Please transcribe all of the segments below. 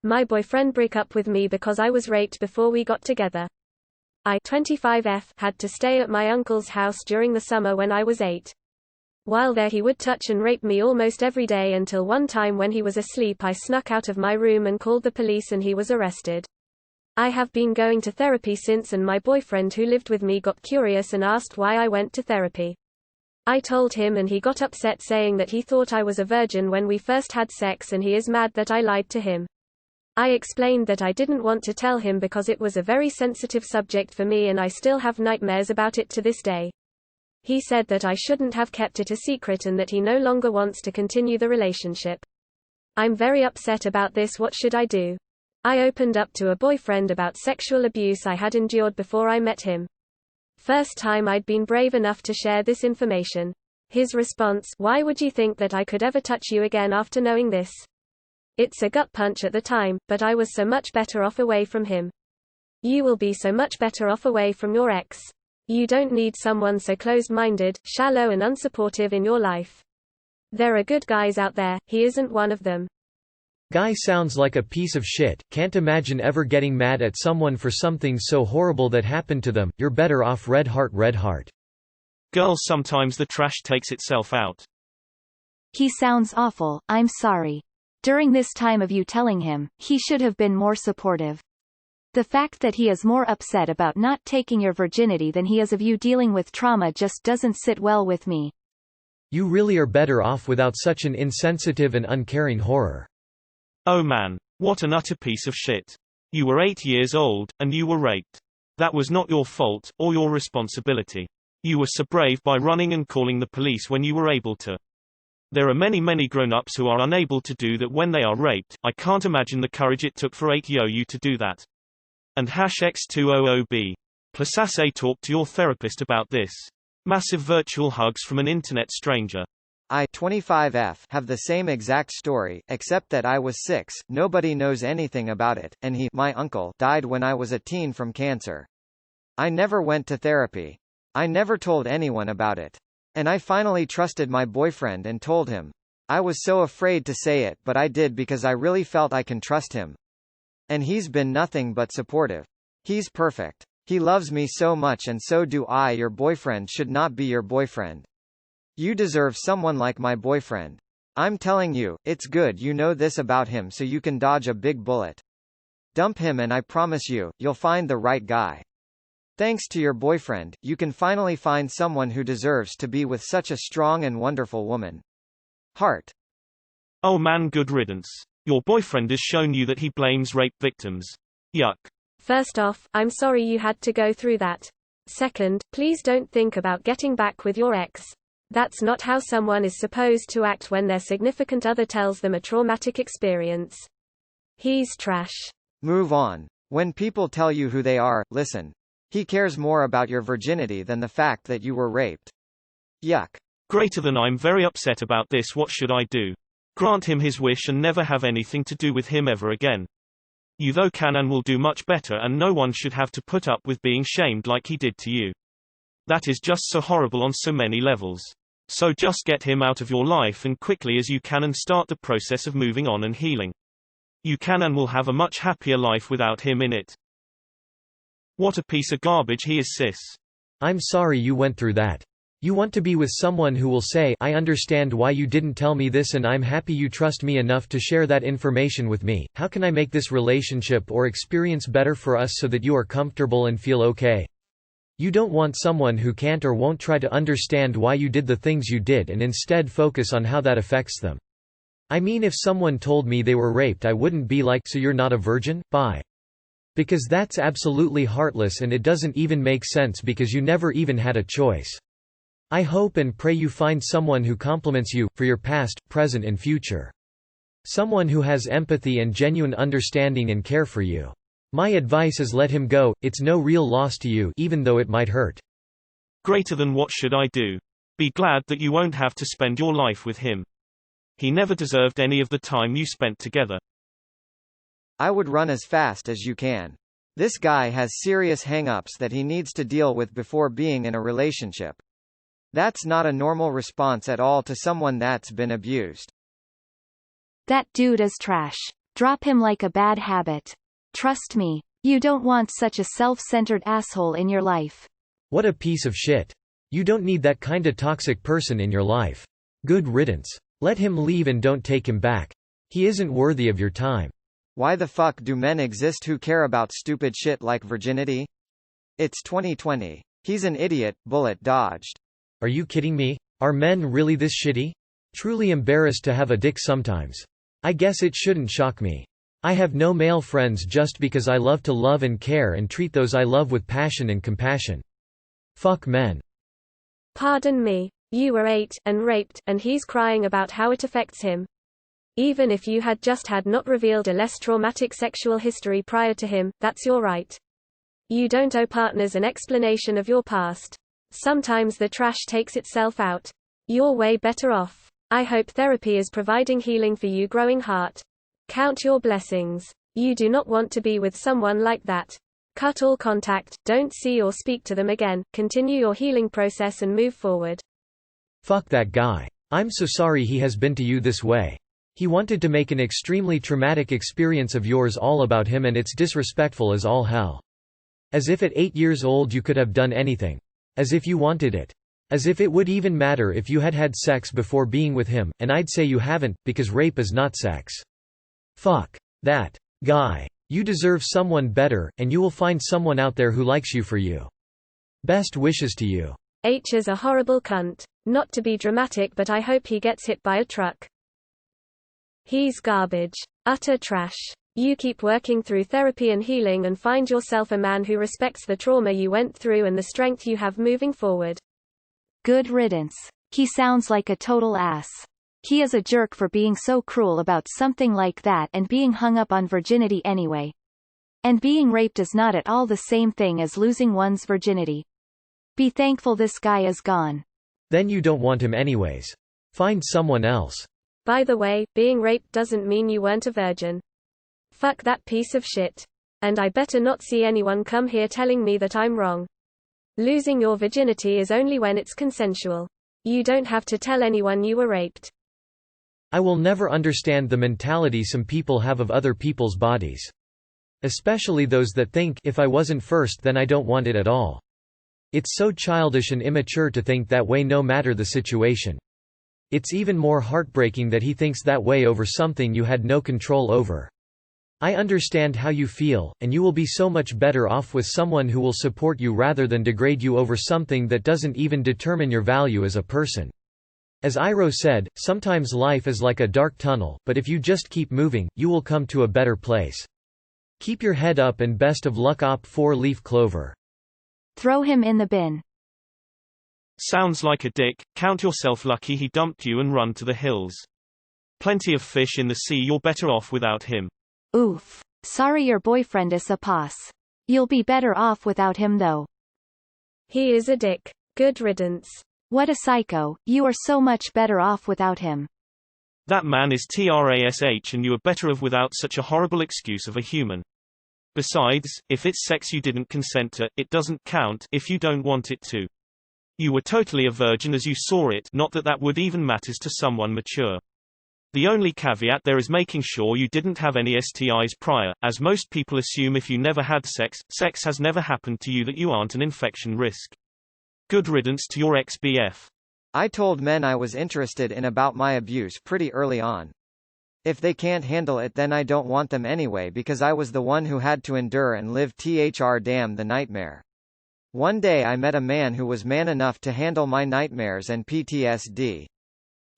My boyfriend broke up with me because I was raped before we got together. I 25F had to stay at my uncle's house during the summer when I was 8. While there he would touch and rape me almost every day until one time when he was asleep I snuck out of my room and called the police and he was arrested. I have been going to therapy since and my boyfriend who lived with me got curious and asked why I went to therapy. I told him and he got upset saying that he thought I was a virgin when we first had sex and he is mad that I lied to him. I explained that I didn't want to tell him because it was a very sensitive subject for me and I still have nightmares about it to this day. He said that I shouldn't have kept it a secret and that he no longer wants to continue the relationship. I'm very upset about this. What should I do? I opened up to a boyfriend about sexual abuse I had endured before I met him. First time I'd been brave enough to share this information. His response: "Why would you think that I could ever touch you again after knowing this?" It's a gut punch at the time, but I was so much better off away from him. You will be so much better off away from your ex. You don't need someone so closed-minded, shallow and unsupportive in your life. There are good guys out there, he isn't one of them. Guy sounds like a piece of shit, can't imagine ever getting mad at someone for something so horrible that happened to them, you're better off red heart red heart. Girls, sometimes the trash takes itself out. He sounds awful, I'm sorry. During this time of you telling him, he should have been more supportive. The fact that he is more upset about not taking your virginity than he is of you dealing with trauma just doesn't sit well with me. You really are better off without such an insensitive and uncaring horror. Oh man, what an utter piece of shit. You were 8 years old, and you were raped. That was not your fault, or your responsibility. You were so brave by running and calling the police when you were able to. There are many grown-ups who are unable to do that when they are raped. I can't imagine the courage it took for 8-year-old to do that. And #X200B. Please talk to your therapist about this. Massive virtual hugs from an internet stranger. I 25F have the same exact story, except that I was 6, nobody knows anything about it, and he, my uncle, died when I was a teen from cancer. I never went to therapy. I never told anyone about it. And I finally trusted my boyfriend and told him. I was so afraid to say it, but I did because I really felt I can trust him. And he's been nothing but supportive. He's perfect. He loves me so much and so do I. Your boyfriend should not be your boyfriend. You deserve someone like my boyfriend. I'm telling you, it's good you know this about him so you can dodge a big bullet. Dump him and I promise you, you'll find the right guy. Thanks to your boyfriend, you can finally find someone who deserves to be with such a strong and wonderful woman. Heart. Oh man, good riddance. Your boyfriend has shown you that he blames rape victims. Yuck. First off, I'm sorry you had to go through that. Second, please don't think about getting back with your ex. That's not how someone is supposed to act when their significant other tells them a traumatic experience. He's trash. Move on. When people tell you who they are, listen. He cares more about your virginity than the fact that you were raped. Yuck. Greater than I'm very upset about this. What should I do? Grant him his wish and never have anything to do with him ever again. You though can and will do much better, and no one should have to put up with being shamed like he did to you. That is just so horrible on so many levels. So just get him out of your life and quickly as you can and start the process of moving on and healing. You can and will have a much happier life without him in it. What a piece of garbage he is, sis. I'm sorry you went through that. You want to be with someone who will say, I understand why you didn't tell me this and I'm happy you trust me enough to share that information with me. How can I make this relationship or experience better for us so that you are comfortable and feel okay? You don't want someone who can't or won't try to understand why you did the things you did and instead focus on how that affects them. I mean, if someone told me they were raped, I wouldn't be like, so you're not a virgin? Bye. Because that's absolutely heartless and it doesn't even make sense because you never even had a choice. I hope and pray you find someone who compliments you, for your past, present and future. Someone who has empathy and genuine understanding and care for you. My advice is let him go, it's no real loss to you even though it might hurt. Greater than what should I do? Be glad that you won't have to spend your life with him. He never deserved any of the time you spent together. I would run as fast as you can. This guy has serious hang-ups that he needs to deal with before being in a relationship. That's not a normal response at all to someone that's been abused. That dude is trash. Drop him like a bad habit. Trust me. You don't want such a self-centered asshole in your life. What a piece of shit. You don't need that kinda toxic person in your life. Good riddance. Let him leave and don't take him back. He isn't worthy of your time. Why the fuck do men exist who care about stupid shit like virginity? It's 2020. He's an idiot, bullet dodged. Are you kidding me? Are men really this shitty? Truly embarrassed to have a dick sometimes. I guess it shouldn't shock me. I have no male friends just because I love to love and care and treat those I love with passion and compassion. Fuck men. Pardon me. You were 8, and raped, and he's crying about how it affects him. Even if you had just not revealed a less traumatic sexual history prior to him, that's your right. You don't owe partners an explanation of your past. Sometimes the trash takes itself out. You're way better off. I hope therapy is providing healing for you, growing heart. Count your blessings. You do not want to be with someone like that. Cut all contact, don't see or speak to them again, continue your healing process and move forward. Fuck that guy. I'm so sorry he has been to you this way. He wanted to make an extremely traumatic experience of yours all about him, and it's disrespectful as all hell. As if at 8 years old you could have done anything. As if you wanted it. As if it would even matter if you had had sex before being with him, and I'd say you haven't, because rape is not sex. Fuck that guy. You deserve someone better, and you will find someone out there who likes you for you. Best wishes to you. H is a horrible cunt. Not to be dramatic, but I hope he gets hit by a truck. He's garbage. Utter trash. You keep working through therapy and healing and find yourself a man who respects the trauma you went through and the strength you have moving forward. Good riddance. He sounds like a total ass. He is a jerk for being so cruel about something like that and being hung up on virginity anyway. And being raped is not at all the same thing as losing one's virginity. Be thankful this guy is gone. Then you don't want him anyways. Find someone else. By the way, being raped doesn't mean you weren't a virgin. Fuck that piece of shit. And I better not see anyone come here telling me that I'm wrong. Losing your virginity is only when it's consensual. You don't have to tell anyone you were raped. I will never understand the mentality some people have of other people's bodies. Especially those that think, if I wasn't first then I don't want it at all. It's so childish and immature to think that way no matter the situation. It's even more heartbreaking that he thinks that way over something you had no control over. I understand how you feel, and you will be so much better off with someone who will support you rather than degrade you over something that doesn't even determine your value as a person. As Iroh said, sometimes life is like a dark tunnel, but if you just keep moving, you will come to a better place. Keep your head up and best of luck op 4-leaf clover. Throw him in the bin. Sounds like a dick. Count yourself lucky he dumped you and run to the hills. Plenty of fish in the sea, you're better off without him. Oof. Sorry your boyfriend is a pass. You'll be better off without him though. He is a dick. Good riddance. What a psycho, you are so much better off without him. That man is trash and you are better off without such a horrible excuse of a human. Besides, if it's sex you didn't consent to, it doesn't count if you don't want it to. You were totally a virgin as you saw it, not that that would even matters to someone mature. The only caveat there is making sure you didn't have any STIs prior, as most people assume if you never had sex, sex has never happened to you that you aren't an infection risk. Good riddance to your ex-BF. I told men I was interested in about my abuse pretty early on. If they can't handle it then I don't want them anyway because I was the one who had to endure and live damn the nightmare. One day I met a man who was man enough to handle my nightmares and PTSD.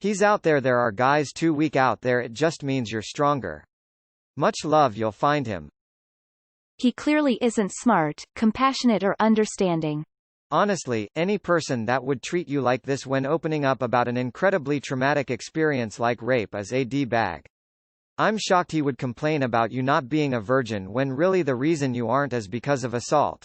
He's out there. There are guys too weak out there. It just means you're stronger. Much love. You'll find him. He clearly isn't smart, compassionate or understanding. Honestly, any person that would treat you like this when opening up about an incredibly traumatic experience like rape is a D-bag. I'm shocked he would complain about you not being a virgin when really the reason you aren't is because of assault.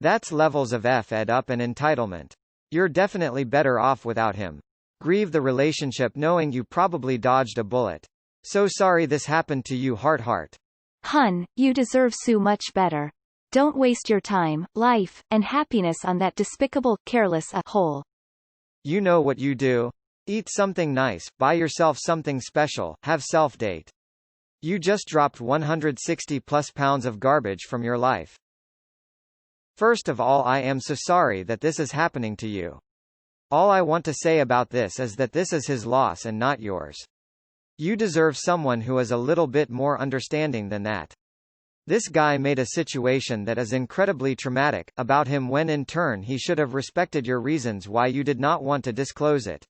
That's levels of F-ed up and entitlement. You're definitely better off without him. Grieve the relationship knowing you probably dodged a bullet. So sorry this happened to you, heart. Hun, you deserve so much better. Don't waste your time, life, and happiness on that despicable, careless a-hole. You know what you do? Eat something nice, buy yourself something special, have self-date. You just dropped 160 plus pounds of garbage from your life. First of all, I am so sorry that this is happening to you. All I want to say about this is that this is his loss and not yours. You deserve someone who is a little bit more understanding than that. This guy made a situation that is incredibly traumatic about him when in turn he should have respected your reasons why you did not want to disclose it.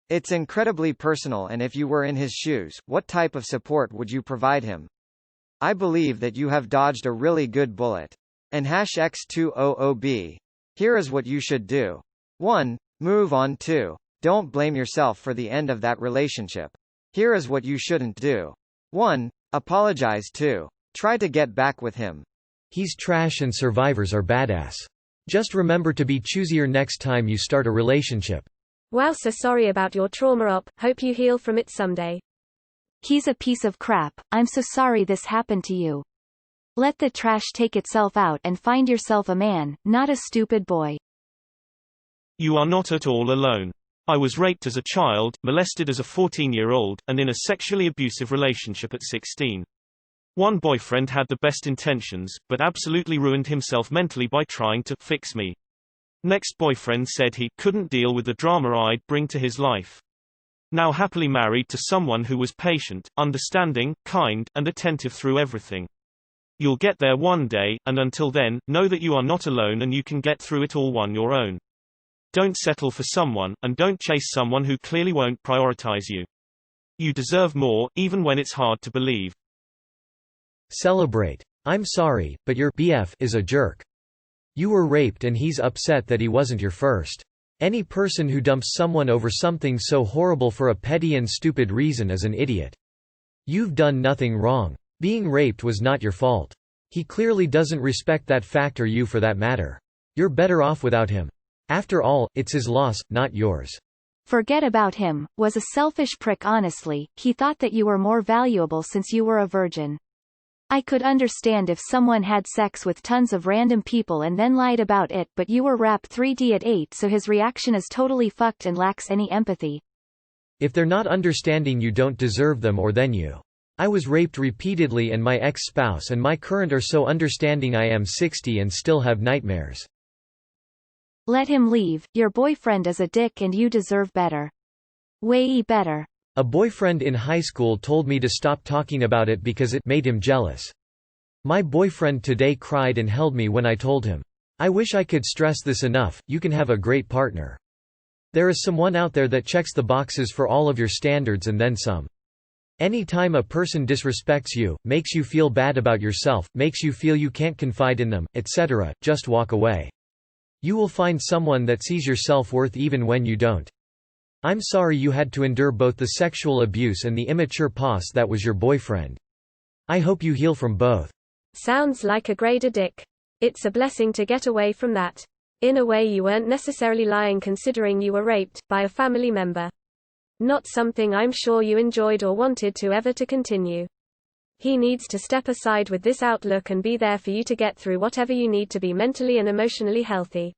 It's incredibly personal, and if you were in his shoes, what type of support would you provide him? I believe that you have dodged a really good bullet. And #X200B. Here is what you should do. 1. Move on. 2. Don't blame yourself for the end of that relationship. Here is what you shouldn't do. 1. Apologize. 2. Try to get back with him. He's trash and survivors are badass. Just remember to be choosier next time you start a relationship. Wow, so sorry about your trauma op, hope you heal from it someday. He's a piece of crap, I'm so sorry this happened to you. Let the trash take itself out and find yourself a man, not a stupid boy. You are not at all alone. I was raped as a child, molested as a 14-year-old, and in a sexually abusive relationship at 16. One boyfriend had the best intentions, but absolutely ruined himself mentally by trying to fix me. Next boyfriend said he couldn't deal with the drama I'd bring to his life. Now happily married to someone who was patient, understanding, kind, and attentive through everything. You'll get there one day, and until then, know that you are not alone and you can get through it all on your own. Don't settle for someone, and don't chase someone who clearly won't prioritize you. You deserve more, even when it's hard to believe. Celebrate. I'm sorry, but your BF is a jerk. You were raped and he's upset that he wasn't your first. Any person who dumps someone over something so horrible for a petty and stupid reason is an idiot. You've done nothing wrong. Being raped was not your fault. He clearly doesn't respect that fact, or you for that matter. You're better off without him. After all, it's his loss, not yours. Forget about him, was a selfish prick. Honestly, he thought that you were more valuable since you were a virgin. I could understand if someone had sex with tons of random people and then lied about it, but you were rap 3D at 8, so his reaction is totally fucked and lacks any empathy. If they're not understanding, you don't deserve them, or then you. I was raped repeatedly and my ex-spouse and my current are so understanding. I am 60 and still have nightmares. Let him leave, your boyfriend is a dick and you deserve better. Way better. A boyfriend in high school told me to stop talking about it because it made him jealous. My boyfriend today cried and held me when I told him, I wish I could stress this enough, you can have a great partner. There is someone out there that checks the boxes for all of your standards and then some. Anytime a person disrespects you, makes you feel bad about yourself, makes you feel you can't confide in them, etc., just walk away. You will find someone that sees your self-worth even when you don't. I'm sorry you had to endure both the sexual abuse and the immature pos that was your boyfriend. I hope you heal from both. Sounds like a great dick. It's a blessing to get away from that. In a way, you weren't necessarily lying, considering you were raped by a family member. Not something I'm sure you enjoyed or wanted to ever to continue. He needs to step aside with this outlook and be there for you to get through whatever you need to be mentally and emotionally healthy.